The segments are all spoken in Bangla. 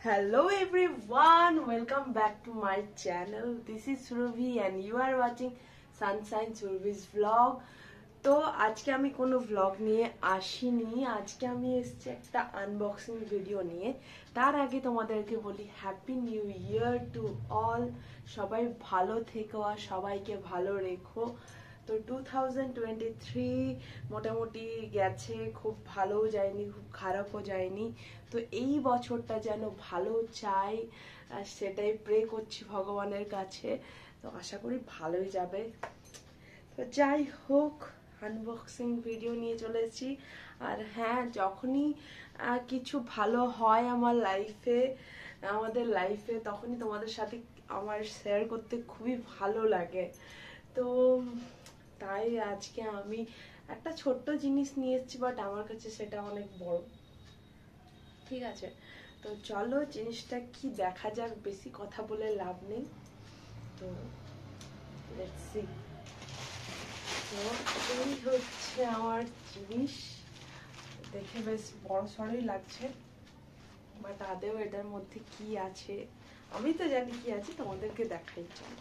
Hello everyone, welcome back to my channel. This is Surabhi and you are watching Sunshine Surabhi's vlog. তো আজকে আমি কোনো vlog নিয়ে আসিনি, আজকে আমি এসেছি একটা আনবক্সিং ভিডিও নিয়ে। তার আগে তোমাদেরকে বলি happy new year to all. সবাই ভালো থেকো আর সবাইকে ভালো রেখো। তো 2023 মোটামুটি গেছে, খুব ভালোও যায়নি খুব খারাপও যায়নি। তো এই বছরটা যেন ভালো চাই, সেটাই প্রে করছি ভগবানের কাছে। তো আশা করি ভালোই যাবে। তো যাই হোক, আনবক্সিং ভিডিও নিয়ে চলে এসেছি। আর হ্যাঁ, যখনই কিছু ভালো হয় আমাদের লাইফে তখনই তোমাদের সাথে আমার শেয়ার করতে খুবই ভালো লাগে। তো তাই আজকে আমি একটা ছোট্ট জিনিস নিয়ে এসেছি, বাট আমার কাছে সেটা অনেক বড়। ঠিক আছে, তো চলো জিনিসটা কি দেখা যাক, বেশি কথা বলে লাভ নেই। তো লেটস সি। তো এই হচ্ছে আমার জিনিস, দেখে বেশ বড় সড়ই লাগছে, বাট আদেও এটার মধ্যে কি আছে আমি তো জানি কি আছে, তোমাদেরকে দেখাই। চলো,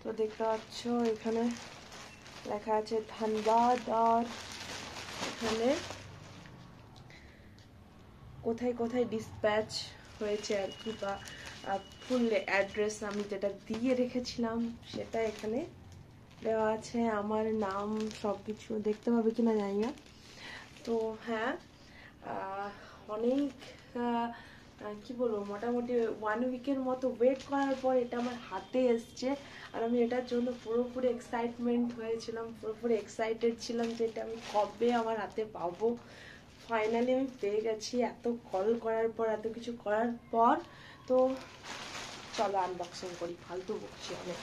তো দেখতে পাচ্ছ এখানে লেখা আছে ধন্যবাদ, আর এখানে কোথায় কোথায় ডিসপ্যাচ হয়েছে আর কি, বা ফুল অ্যাড্রেস আমি যেটা দিয়ে রেখেছিলাম সেটা এখানে দেওয়া আছে। আমার নাম সবকিছু দেখতে পাবে কিনা জানি না। তো হ্যাঁ, অনেক কি বলবো, মোটামুটি 1 উইকের মতো ওয়েট করার পর এটা আমার হাতে এসছে। আর আমি এটার জন্য পুরোপুরি এক্সাইটেড ছিলাম যে এটা আমি কবে আমার হাতে পাবো। ফাইনালি আমি পেয়ে গেছি, এত কল করার পর, এত কিছু করার পর। তো চলো আনবক্সিং করি, ফালতু বকছি অনেক।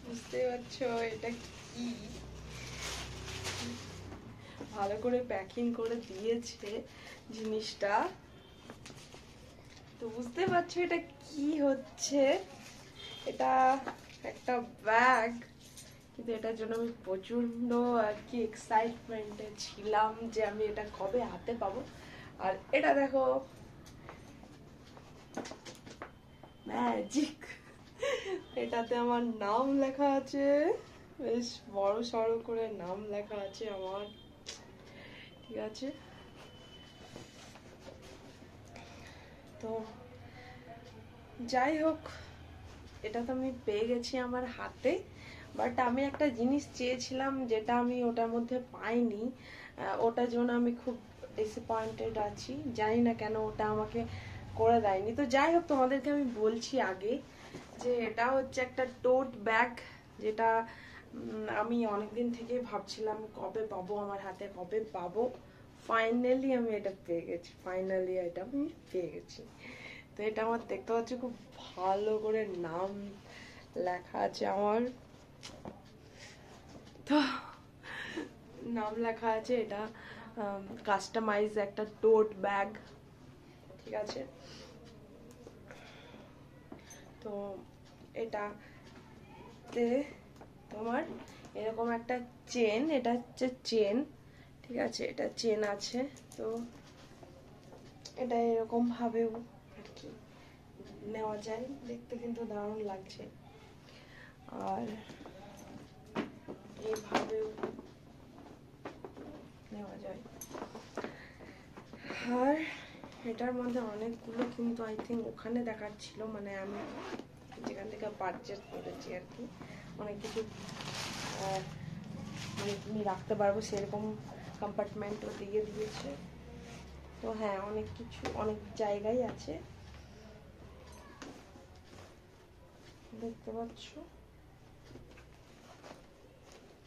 বুঝতে পারছো এটা কি? ভালো করে প্যাকিং করে দিয়েছে জিনিসটা। তো বুঝতে পারছো এটা কি হচ্ছে। এটা একটা ব্যাগ, কিন্তু এটার জন্য আমি প্রচন্ড আর কি এক্সাইটমেন্টে ছিলাম যে আমি এটা কবে হাতে পাবো। আর এটা দেখো, ম্যাজিক, এটাতে আমার নাম লেখা আছে, বেশ বড় সড়ো করে নাম লেখা আছে আমার। ঠিক আছে, তো যাই হোক, এটা তো আমি পেয়ে গেছি আমার হাতে। বাট আমি একটা জিনিস চেয়েছিলাম যেটা আমি ওটার মধ্যে পাইনি, ওটার জন্য আমি খুব ডিসঅ্যাপয়েন্টেড আছি। জানি না কেন ওটা আমাকে করে দেয়নি। তো যাই হোক, তোমাদেরকে আমি বলছি আগে যে এটা হচ্ছে একটা টোট ব্যাগ, যেটা আমি অনেকদিন থেকে ভাবছিলাম কবে পাবো আমার হাতে, কবে পাবো। ফাইনালি আমি এটা পেয়ে গেছি। তো এটা আমার দেখতে পাচ্ছি খুব ভালো করে নাম লেখা আছে আমার। তো নাম লেখা আছে, এটা কাস্টমাইজ একটা টোট ব্যাগ। ঠিক আছে, তো এটাতে তোমার এরকম একটা চেন, এটা হচ্ছে চেন। ঠিক আছে, এটা চেন আছে। তো এটা এরকম ভাবেও আর কি নেওয়া যায়, দেখতে কিন্তু দারুণ লাগছে। আর এইভাবেও নেওয়া যায়। আর এটার মধ্যে অনেকগুলো কিন্তু আই থিঙ্ক ওখানে দেখাচ্ছিল, মানে আমি যেখান থেকে পারচেজ করেছি আর কি, অনেক কিছু মানে তুমি রাখতে পারবো সেরকম কম্পার্টমেন্টও দিয়ে দিয়েছে। তো হ্যাঁ, অনেক কিছু অনেক জায়গায় আছে, দেখতে পাচ্ছ।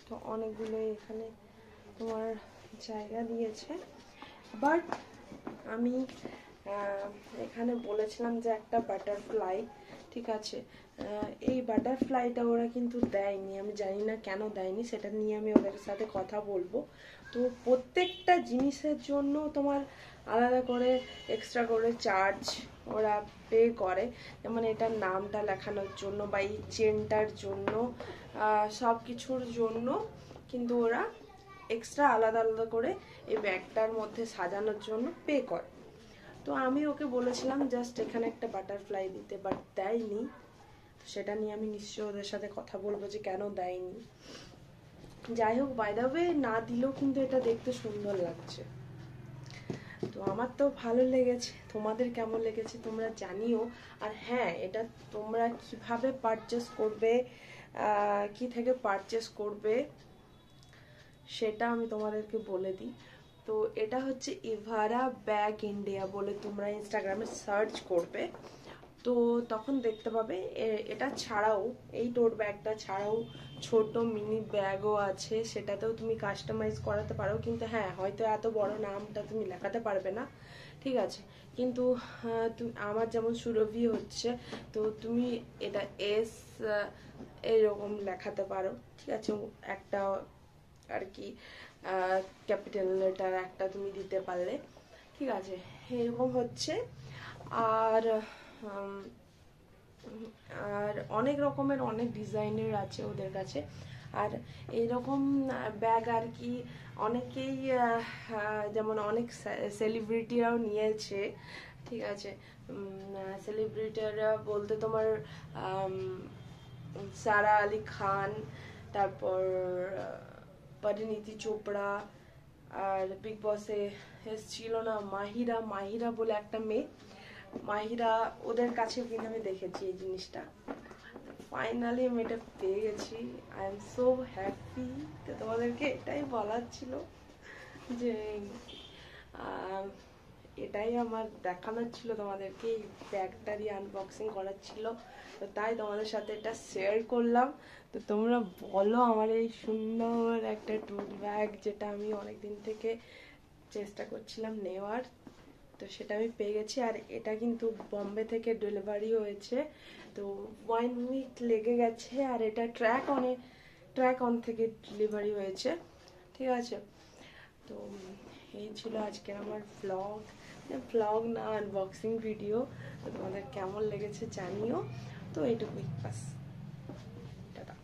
তো অনেকগুলো এখানে তোমার জায়গা দিয়েছে। বাট আমি এখানে বলেছিলাম যে একটা বাটারফ্লাই, ঠিক আছে, এই বাটারফ্লাইটা ওরা কিন্তু দেয়নি। আমি জানি না কেন দেয়নি, সেটা নিয়ে আমি ওদের সাথে কথা বলবো। তো প্রত্যেকটা জিনিসের জন্য তোমার আলাদা করে এক্সট্রা করে চার্জ ওরা পে করে। যেমন এটার নামটা লেখানোর জন্য বা এই চেনটার জন্য, সব কিছুর জন্য কিন্তু ওরা এক্সট্রা আলাদা আলাদা করে এই ব্যাগটার মধ্যে সাজানোর জন্য পে করে। তো আমি ওকে বলেছিলাম জাস্ট এখানে একটা বাটারফ্লাই দিতে, বাট দেয়নি। সেটা নিয়ে আমি নিশ্চয়ই ওদের সাথে কথা বলবো যে কেন দেয়নি। যাই হোক, বাই দ্য ওয়ে, না দিলেও কিন্তু এটা দেখতে সুন্দর লাগছে। তো আমার তো ভালো লেগেছে, তোমাদের কেমন লেগেছে তোমরা জানিও। আর হ্যাঁ, এটা তোমরা কিভাবে পারচেস করবে, কি থেকে পারচেস করবে সেটা আমি তোমাদেরকে বলে দিই। তো এটা হচ্ছে ইভারা ব্যাগ ইন্ডিয়া বলে তোমরা ইনস্টাগ্রামে সার্চ করবে, তো তখন দেখতে পাবে। এটা ছাড়াও, এই টোট ব্যাগটা ছাড়াও ছোট মিনি ব্যাগও আছে, সেটাতেও তুমি কাস্টমাইজ করাতে পারো। কিন্তু হ্যাঁ, হয়তো এত বড় নামটা তুমি লেখাতে পারবে না, ঠিক আছে। কিন্তু আমার যেমন সুরভি হচ্ছে, তো তুমি এটা এস এরকম লেখাতে পারো, ঠিক আছে। একটা আর কি ক্যাপিটাল লেটার একটা তুমি দিতে পারলে, ঠিক আছে, এরকম হচ্ছে। আর আর অনেক রকমের অনেক ডিজাইনের আছে ওদের কাছে। আর এইরকম ব্যাগ আর কি অনেকেই, যেমন অনেক সেলিব্রিটিরাও নিয়েছে, ঠিক আছে। সেলিব্রিটিরা বলতে তোমার সারা আলি খান, তারপর পরিণীতি চোপড়া, আর বিগ বসে এসেছিল না মাহিরা, মাহিরা বলে একটা মেয়ে, মাহিরা, ওদের কাছে কিন্তু আমি দেখেছি এই জিনিসটা। ফাইনালি আমি এটা পেয়ে গেছি, আই এম সো হ্যাপি। তো তোমাদেরকে এটাই বলার ছিল যে এটাই আমার দেখানোর ছিল তোমাদেরকে, এই ব্যাগটারই আনবক্সিং করার ছিল। তো তাই তোমাদের সাথে এটা শেয়ার করলাম। তো তোমরা বলো আমার এই সুন্দর একটা টোট ব্যাগ, যেটা আমি অনেকদিন থেকে চেষ্টা করছিলাম নেওয়ার, তো সেটা আমি পেয়ে গেছি। আর এটা কিন্তু বম্বে থেকে ডেলিভারি হয়েছে, তো 1 উইক লেগে গেছে। আর এটা ট্র্যাক অন থেকে ডেলিভারি হয়েছে, ঠিক আছে। তো এই ছিল আজকের আমার ব্লগ না, আনবক্সিং ভিডিও। তো তোমাদের কেমন লেগেছে জানিও। তো এইটুকুই বাস। টাটা।